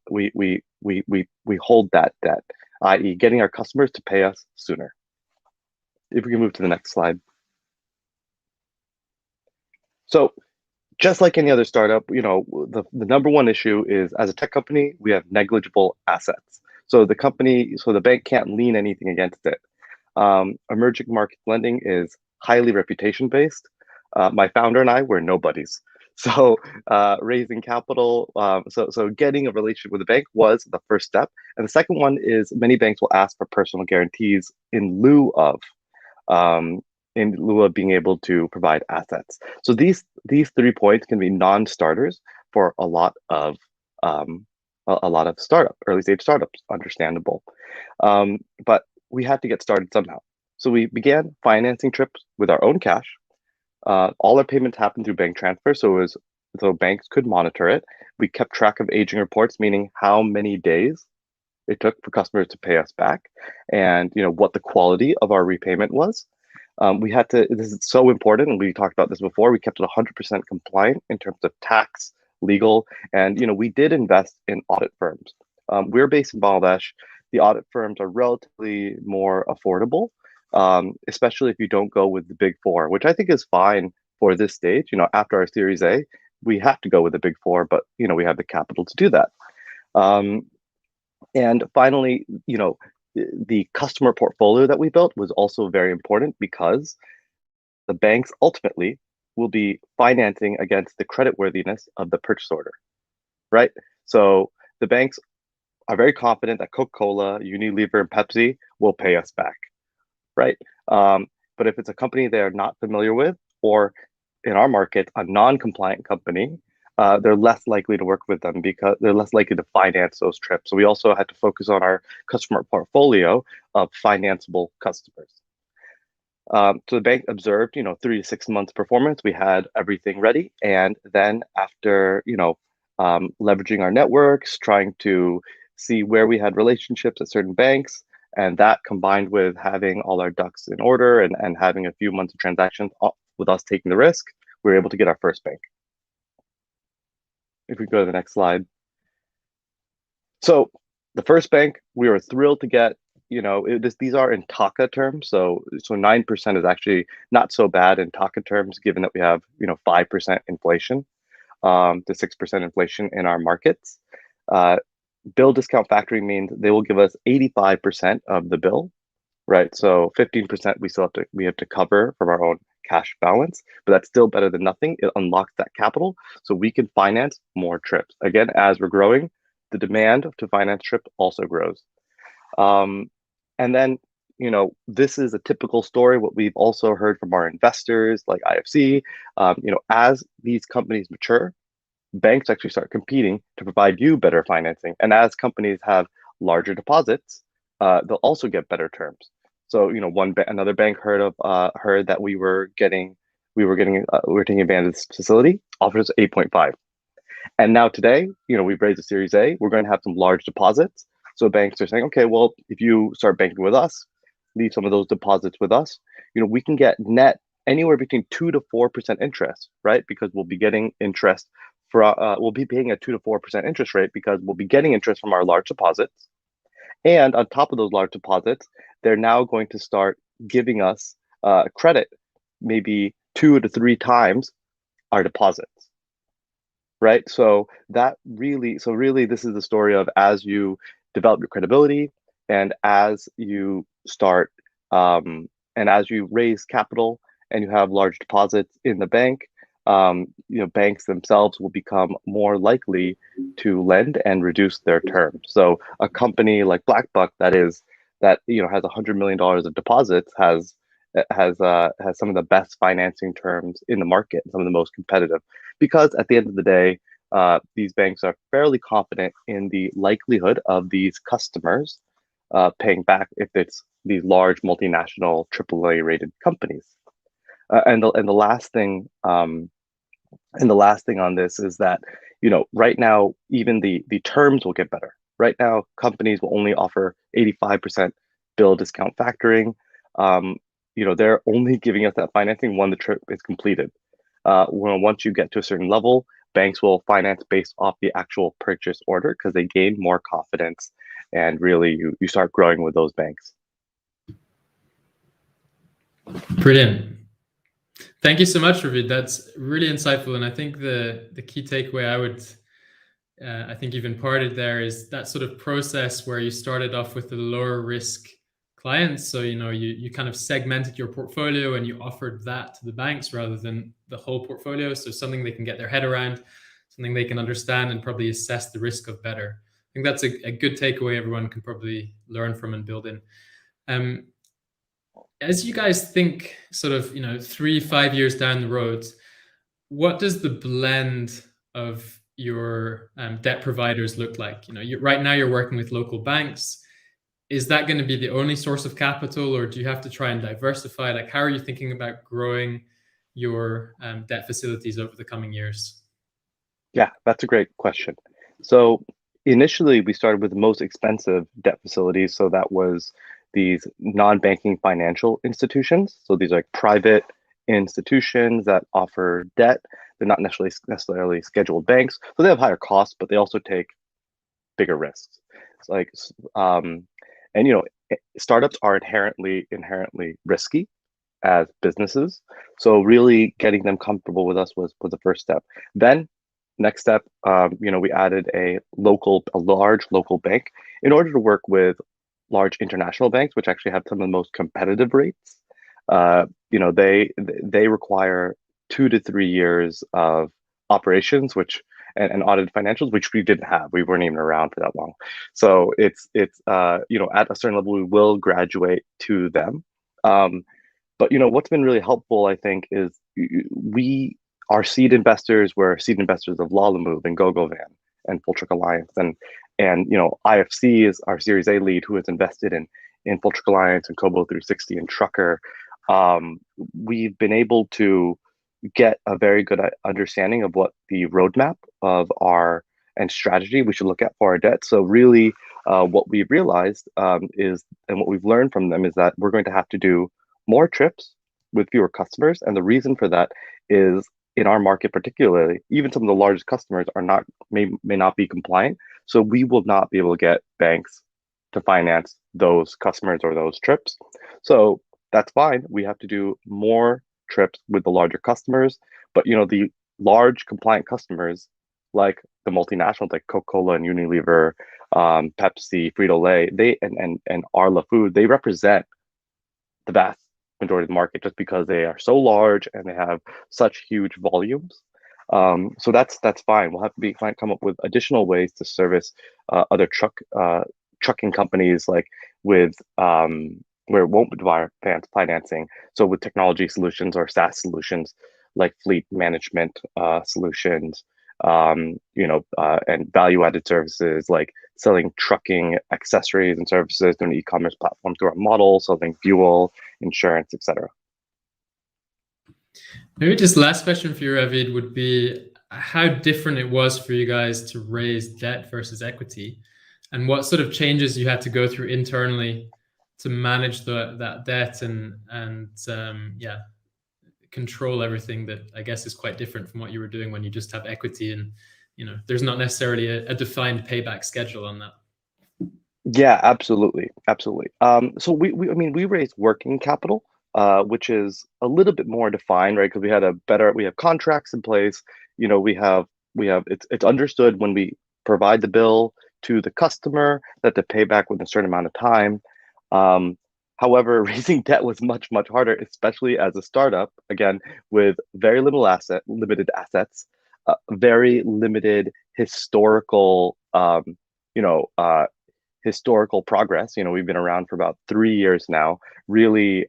that debt, i.e., getting our customers to pay us sooner. If we can move to the next slide. So just like any other startup, the number one issue is, as a tech company, we have negligible assets. So the bank can't lean anything against it. Emerging market lending is highly reputation based. My founder and I were nobodies. So raising capital, so getting a relationship with a bank was the first step. And the second one is many banks will ask for personal guarantees in lieu of being able to provide assets. So these 3 points can be non-starters for a lot of early stage startups, understandable. But we have to get started somehow. So we began financing trips with our own cash. All our payments happened through bank transfer, so banks could monitor it. We kept track of aging reports, meaning how many days it took for customers to pay us back, and what the quality of our repayment was. This is so important, and we talked about this before, we kept it 100% compliant in terms of tax, legal, and we did invest in audit firms. We're based in Bangladesh. The audit firms are relatively more affordable, especially if you don't go with the big four, which I think is fine for this stage. After our Series A, we have to go with the big four, but we have the capital to do that. And finally, the customer portfolio that we built was also very important because the banks ultimately will be financing against the creditworthiness of the purchase order, right? So the banks are very confident that Coca-Cola, Unilever, and Pepsi will pay us back, right? But if it's a company they're not familiar with, or in our market, a non-compliant company, they're less likely to work with them because they're less likely to finance those trips. So we also had to focus on our customer portfolio of financeable customers. So the bank observed, 3 to 6 months performance. We had everything ready, and then after, leveraging our networks, trying to see where we had relationships at certain banks, and that combined with having all our ducks in order and having a few months of transactions with us taking the risk, we were able to get our first bank. If we go to the next slide. So the first bank we were thrilled to get, these are in Taka terms. So 9% is actually not so bad in Taka terms, given that we have, 5% inflation to 6% inflation in our markets. Bill discount factoring means they will give us 85% of the bill, right? So 15% we have to cover from our own cash balance, but that's still better than nothing. It unlocks that capital so we can finance more trips. Again, as we're growing, the demand to finance trips also grows. And then, this is a typical story, what we've also heard from our investors like IFC, as these companies mature, banks actually start competing to provide you better financing. And as companies have larger deposits, they'll also get better terms. So, another bank heard that we were taking advantage of this facility, offers 8.5. And now today, we've raised a Series A. We're going to have some large deposits. So banks are saying, okay, well, if you start banking with us, leave some of those deposits with us, we can get net anywhere between 2 to 4% interest, right? Because we'll be getting interest we'll be paying a 2 to 4% interest rate because we'll be getting interest from our large deposits. And on top of those large deposits, they're now going to start giving us credit, maybe 2 to 3 times our deposits, right? So really, this is the story of as you develop your credibility and as you start and as you raise capital and you have large deposits in the bank, banks themselves will become more likely to lend and reduce their terms. So a company like BlackBuck that has $100 million of deposits has some of the best financing terms in the market, some of the most competitive, because at the end of the day, these banks are fairly confident in the likelihood of these customers paying back if it's these large multinational AAA rated companies. And the last thing on this is that right now even the terms will get better. Right now, companies will only offer 85% bill discount factoring. They're only giving us that financing when the trip is completed. Once you get to a certain level, banks will finance based off the actual purchase order because they gain more confidence, and really you start growing with those banks.
Brilliant. Thank you so much, Ravid. That's really insightful. And I think the key takeaway I think you've imparted there is that sort of process where you started off with the lower risk clients. So, you kind of segmented your portfolio and you offered that to the banks rather than the whole portfolio. So something they can get their head around, something they can understand and probably assess the risk of better. I think that's a good takeaway everyone can probably learn from and build in. As you guys think sort of, 3-5 years down the road, what does the blend of your debt providers look like? Right now you're working with local banks. is that going to be the only source of capital, or do you have to try and diversify? Like, how are you thinking about growing your debt facilities over the coming years?
Yeah, that's a great question. So initially, we started with the most expensive debt facilities. So that was these non-banking financial institutions. So these are like private institutions that offer debt. They're not necessarily scheduled banks. So they have higher costs, but they also take bigger risks. It's like, and startups are inherently risky as businesses. So really getting them comfortable with us was the first step. Then next step, we added a large local bank in order to work with large international banks, which actually have some of the most competitive rates. They require 2 to 3 years of operations, and audited financials, which we didn't have. We weren't even around for that long. So it's at a certain level, we will graduate to them. But what's been really helppful, I think, is our seed investors were seed investors of Lendable and GoGoVan and Full Truck Alliance, and IFC is our Series A lead, who has invested in Full Truck Alliance and Kobo 360 and Trucker. We've been able to get a very good understanding of what the roadmap of our and strategy we should look at for our debt. So really, what we've realized is, and what we've learned from them, is that we're going to have to do more trips with fewer customers. And the reason for that is, in our market particularly, even some of the largest customers may not be compliant. So we will not be able to get banks to finance those customers or those trips. So that's fine. We have to do more trips with the larger customers, but the large compliant customers, like the multinationals like Coca-Cola and Unilever, Pepsi, Frito-Lay, and Arla Food, they represent the vast majority of the market just because they are so large and they have such huge volumes. So that's fine. We'll have to come up with additional ways to service other trucking companies, like with where it won't require financing. So with technology solutions or SaaS solutions, like fleet management solutions, and value-added services like selling trucking accessories and services through an e-commerce platform through our model, selling fuel, insurance, etc.
Maybe just last question for you, Ravid, would be how different it was for you guys to raise debt versus equity, and what sort of changes you had to go through internally to manage that debt and control everything that I guess is quite different from what you were doing when you just have equity and there's not necessarily a defined payback schedule on that.
Yeah, absolutely. So we raised working capital, which is a little bit more defined, right? Because we have contracts in place. It's understood when we provide the bill to the customer that to pay back within a certain amount of time. However, raising debt was much, much harder, especially as a startup, again, with very limited assets, very limited historical progress. We've been around for about 3 years now, really,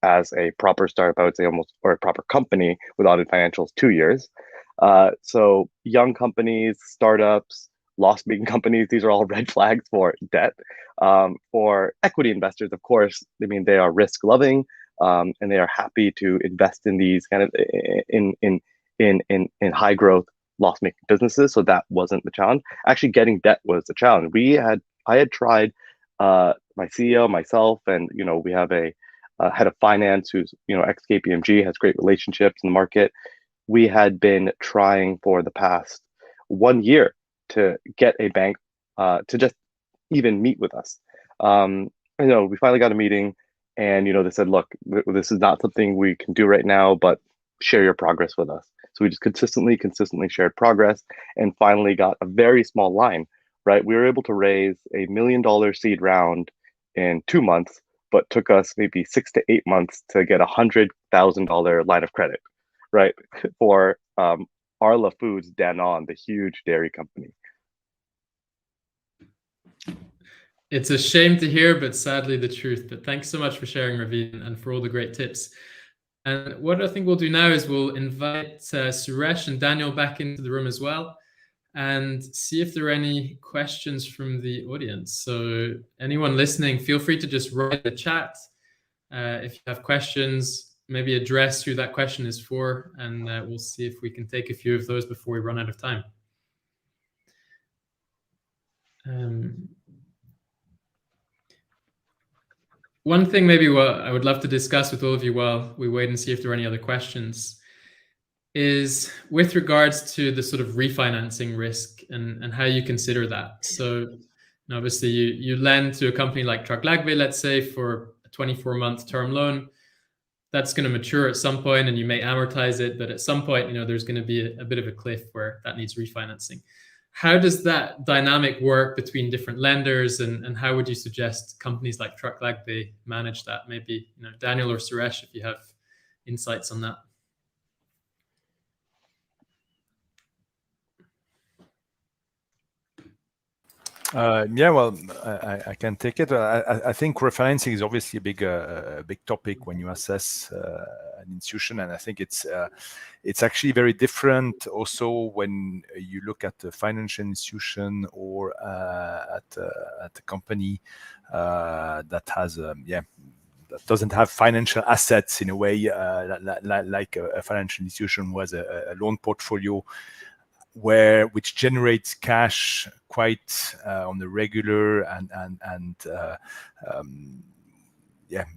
as a proper startup, I would say or a proper company with audited financials, 2 years. So young companies, startups, loss-making companies, these are all red flags for debt. For equity investors, of course, they are risk-loving, and they are happy to invest in these kind of in high-growth, loss-making businesses. So that wasn't the challenge. Actually, getting debt was the challenge. I had tried, my CEO, myself, and we have a head of finance who's ex-KPMG, has great relationships in the market. We had been trying for the past 1 year to get a bank to just even meet with us. We finally got a meeting, and they said, "Look, this is not something we can do right now, but share your progress with us." So we just consistently shared progress, and finally got a very small line. Right, we were able to raise $1 million seed round in 2 months, but took us maybe 6 to 8 months to get $100,000 line of credit, right, for Arla Foods, Danone, the huge dairy company.
It's a shame to hear, but sadly the truth. But thanks so much for sharing, Ravid, and for all the great tips. And what I think we'll do now is we'll invite Suresh and Daniel back into the room as well. and see if there are any questions from the audience. So anyone listening, feel free to just write in the chat if you have questions, maybe address who that question is for, and we'll see if we can take a few of those before we run out of time. One thing maybe what I would love to discuss with all of you while we wait and see if there are any other questions is with regards to the sort of refinancing risk and how you consider that. So obviously you lend to a company like Lagbe, let's say, for a 24-month term loan. That's going to mature at some point and you may amortize it, but at some point, there's going to be a bit of a cliff where that needs refinancing. How does that dynamic work between different lenders, and how would you suggest companies like Lagbe manage that? Maybe Daniel or Suresh, if you have insights on that.
Well, I can take it. I think refinancing is obviously a big topic when you assess an institution, and I think it's actually very different also when you look at a financial institution or at a company that has that doesn't have financial assets in a way like a financial institution who has a loan portfolio which generates cash quite on the regular and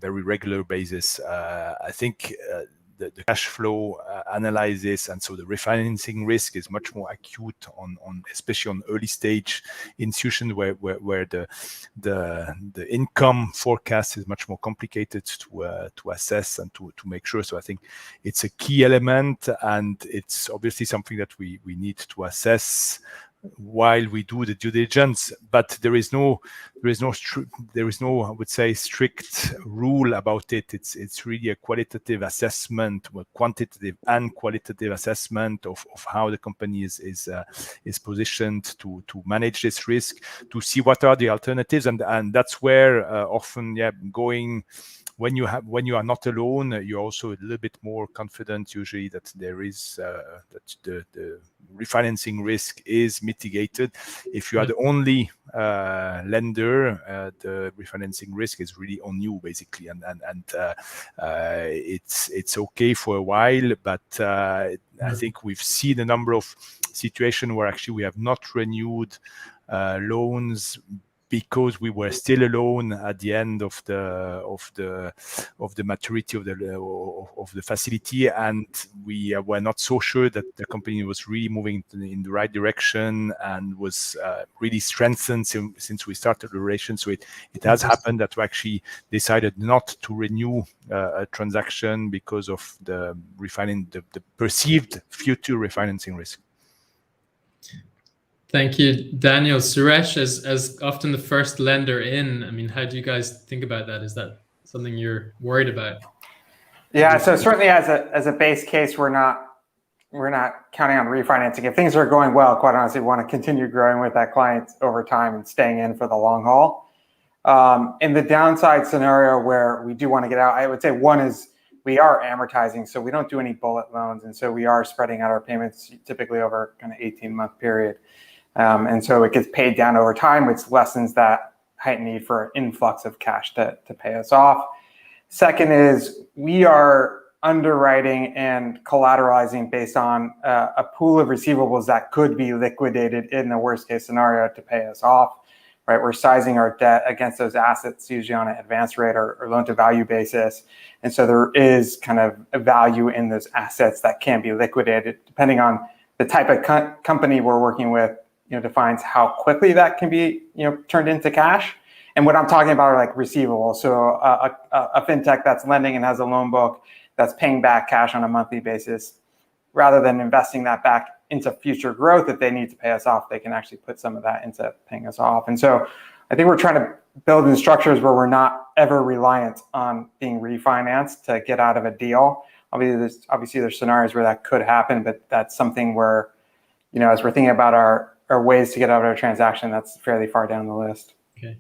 very regular basis. I think the cash flow analysis, and so the refinancing risk is much more acute on especially on early stage institutions where the income forecast is much more complicated to assess and to make sure. So I think it's a key element, and it's obviously something that we need to assess while we do the due diligence, but there is no I would say strict rule about it. It's really a qualitative assessment, a quantitative and qualitative assessment of how the company is positioned to manage this risk, to see what are the alternatives, and that's where often going. When you are not alone, you're also a little bit more confident usually that there is that the refinancing risk is mitigated. If you are the only lender, the refinancing risk is really on you basically, and it's okay for a while, but I think we've seen a number of situations where actually we have not renewed loans because we were still alone at the end of the maturity of the facility, and we were not so sure that the company was really moving in the right direction and was really strengthened since we started the relation. So it has happened that we actually decided not to renew a transaction because of the perceived future refinancing risk.
Thank you, Daniel. Suresh, as often the first lender in, I mean, how do you guys think about that? Is that something you're worried about?
Yeah, so certainly as a base case, we're not counting on refinancing. If things are going well, quite honestly, we want to continue growing with that client over time and staying in for the long haul. In the downside scenario where we do want to get out, I would say one is we are amortizing, so we don't do any bullet loans, and so we are spreading out our payments typically over kind of 18-month period. And so it gets paid down over time, which lessens that heightened need for an influx of cash to pay us off. Second is we are underwriting and collateralizing based on a pool of receivables that could be liquidated in the worst case scenario to pay us off. Right, we're sizing our debt against those assets usually on an advance rate or loan to value basis, and so there is kind of a value in those assets that can be liquidated depending on the type of company we're working with. Defines how quickly that can be turned into cash. And what I'm talking about are like receivables. So a fintech that's lending and has a loan book that's paying back cash on a monthly basis, rather than investing that back into future growth that they need to pay us off, they can actually put some of that into paying us off. And so I think we're trying to build in structures where we're not ever reliant on being refinanced to get out of a deal. Obviously there's scenarios where that could happen, but that's something where, as we're thinking about our ways to get out of our transaction, that's fairly far down the list.
Okay.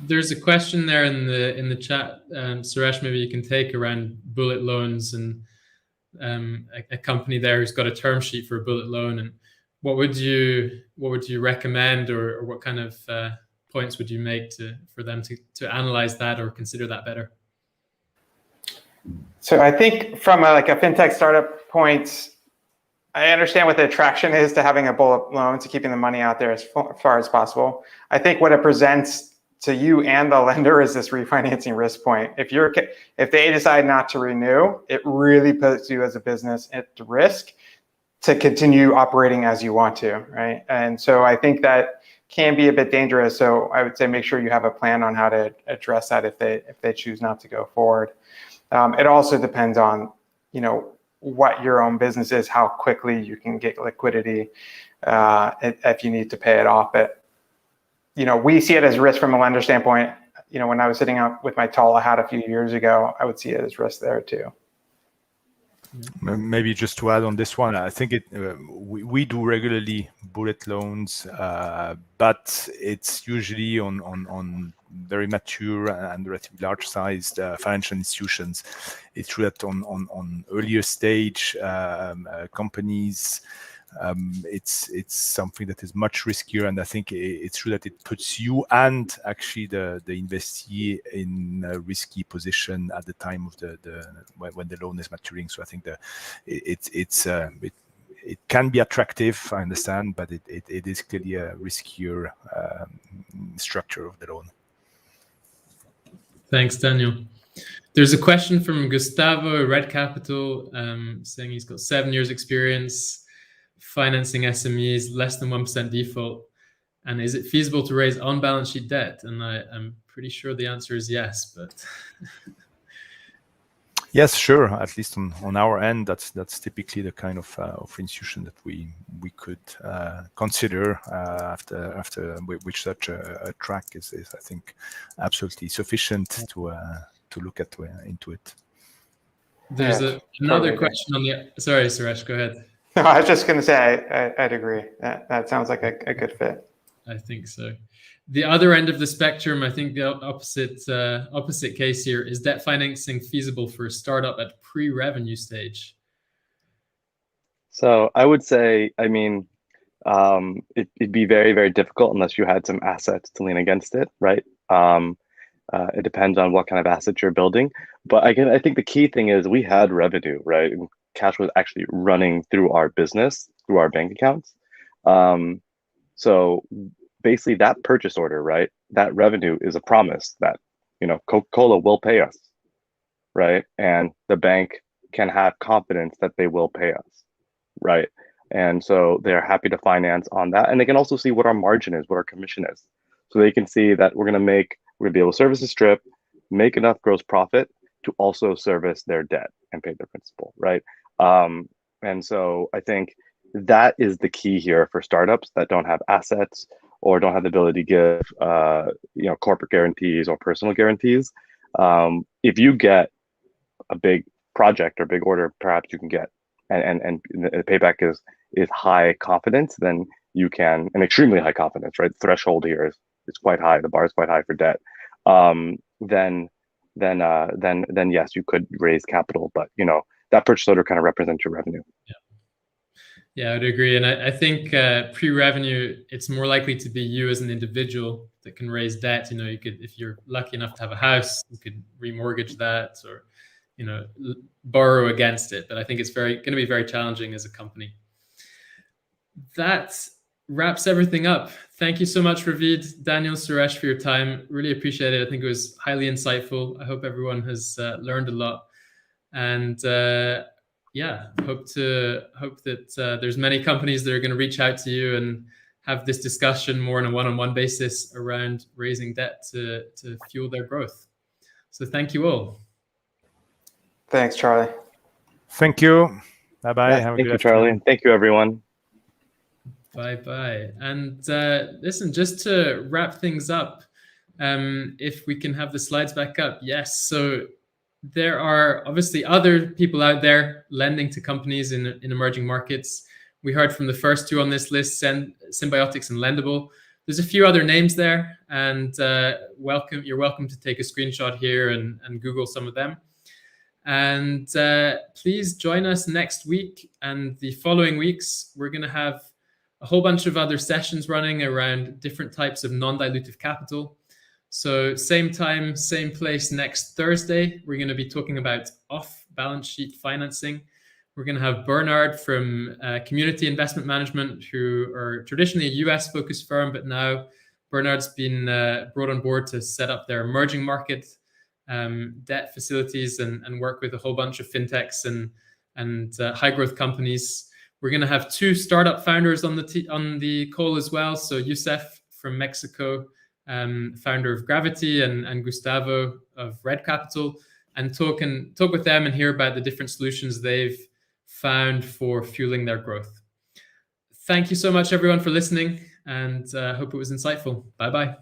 There's a question there in the chat, Suresh, maybe you can take around bullet loans and a company there who's got a term sheet for a bullet loan, and what would you recommend, or what kind of points would you make for them to analyze that or consider that better?
So I think from a fintech startup point, I understand what the attraction is to having a bullet loan, to keeping the money out there as far as possible. I think what it presents to you and the lender is this refinancing risk point. If they decide not to renew, it really puts you as a business at risk to continue operating as you want to, right? And so I think that can be a bit dangerous. So I would say make sure you have a plan on how to address that if they choose not to go forward. It also depends on, what your own business is, how quickly you can get liquidity if you need to pay it off. But, we see it as risk from a lender standpoint. When I was sitting up with my Tala hat a few years ago, I would see it as risk there too.
Maybe just to add on this one, I think we do regularly bullet loans, but it's usually on very mature and relatively large-sized financial institutions. It's true that on earlier stage companies, it's something that is much riskier, and I think it's true that it puts you and actually the investee in a risky position at the time of when the loan is maturing. So I think it can be attractive, I understand, but it is clearly a riskier structure of the loan.
Thanks, Daniel. There's a question from Gustavo, Red Capital, saying he's got 7 years experience financing SMEs, less than 1% default. And is it feasible to raise on-balance sheet debt? And I'm pretty sure the answer is yes, but...
Yes, sure. At least on our end, that's typically the kind of institution that we could consider after which such a track is I think absolutely sufficient to look into it.
There's another question on the. Sorry, Suresh, go ahead.
No, I was just going to say I'd agree. That sounds like a good fit.
I think so. The other end of the spectrum, I think the opposite case here, is debt financing feasible for a startup at pre-revenue stage?
So I would say, it'd be very, very difficult unless you had some assets to lean against it, right? It depends on what kind of assets you're building. But I think the key thing is we had revenue, right? Cash was actually running through our business, through our bank accounts. So basically that purchase order, right? That revenue is a promise that, Coca-Cola will pay us, right? And the bank can have confidence that they will pay us, right? And so they're happy to finance on that. And they can also see what our margin is, what our commission is. So they can see that we're going to be able to service the strip, make enough gross profit to also service their debt and pay their principal, right? And so I think that is the key here for startups that don't have assets or don't have the ability to give, corporate guarantees or personal guarantees. If you get a big project or big order, perhaps you can get, and the payback is high confidence, then you can, and extremely high confidence, right? The threshold here is quite high. The bar is quite high for debt. Then yes, you could raise capital, but that purchase order kind of represents your revenue.
Yeah, I'd agree. And I think pre-revenue, it's more likely to be you as an individual that can raise debt. You could, if you're lucky enough to have a house, you could remortgage that or, borrow against it. But I think it's going to be very challenging as a company. That wraps everything up. Thank you so much, Ravid, Daniel, Suresh, for your time. Really appreciate it. I think it was highly insightful. I hope everyone has learned a lot. And hope that there's many companies that are going to reach out to you and have this discussion more on a one-on-one basis around raising debt to fuel their growth. So thank you all.
Thanks, Charlie.
Thank you. Bye-bye.
Yeah, thank you, Charlie. And thank you, everyone.
Bye-bye. And listen, just to wrap things up, if we can have the slides back up. Yes. So there are obviously other people out there lending to companies in emerging markets. We heard from the first two on this list, Symbiotics and Lendable. There's a few other names there, and you're welcome to take a screenshot here and Google some of them. And please join us next week and the following weeks. We're going to have a whole bunch of other sessions running around different types of non-dilutive capital. So same time, same place next Thursday, we're going to be talking about off-balance sheet financing. We're going to have Bernard from Community Investment Management, who are traditionally a US-focused firm, but now Bernard's been brought on board to set up their emerging market debt facilities and work with a whole bunch of fintechs and high-growth companies. We're going to have two startup founders on the call as well. So Youssef from Mexico, founder of Gravity, and Gustavo of Red Capital, and talk with them and hear about the different solutions they've found for fueling their growth. Thank you so much, everyone, for listening, and hope it was insightful. Bye-bye.